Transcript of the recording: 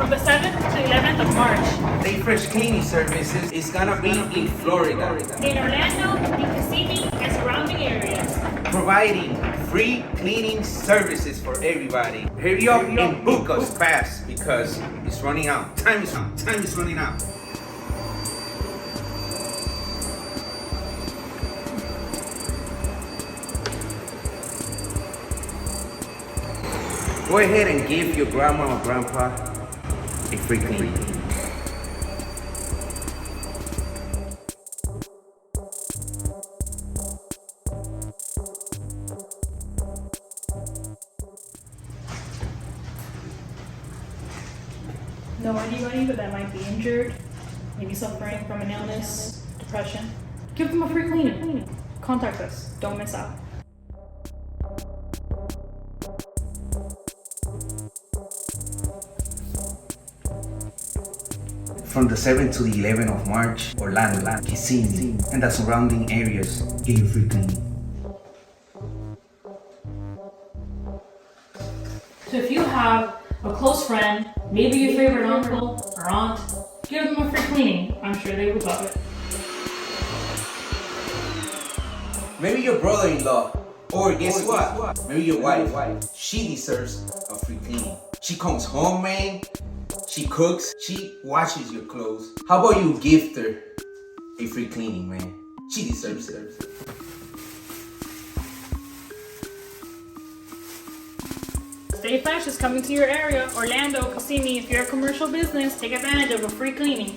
From the 7th to 11th of March. Stay Fresh Cleaning Services is gonna be in Florida, In Orlando, in Kissimmee, and surrounding areas. providing free cleaning services for everybody. Hurry up and book us fast because it's running out. Time is running out. Go ahead and give your grandma or grandpa a free clean. Know anybody that might be injured, maybe suffering from an illness, depression? Give them a free cleaning. Contact us. Don't miss out. From the 7th to the 11th of March, Orlando, Kissimmee, and the surrounding areas get your free cleaning. So if you have a close friend, maybe your favorite uncle or aunt, give them a free cleaning. I'm sure they would love it. Maybe your brother-in-law, or guess what? Maybe your wife. She deserves a free cleaning. She comes home, man. She cooks. She washes your clothes. How about you gift her a free cleaning, man? She deserves it. Stay Fresh is coming to your area. Orlando, Kissimmee, if you're a commercial business, take advantage of a free cleaning.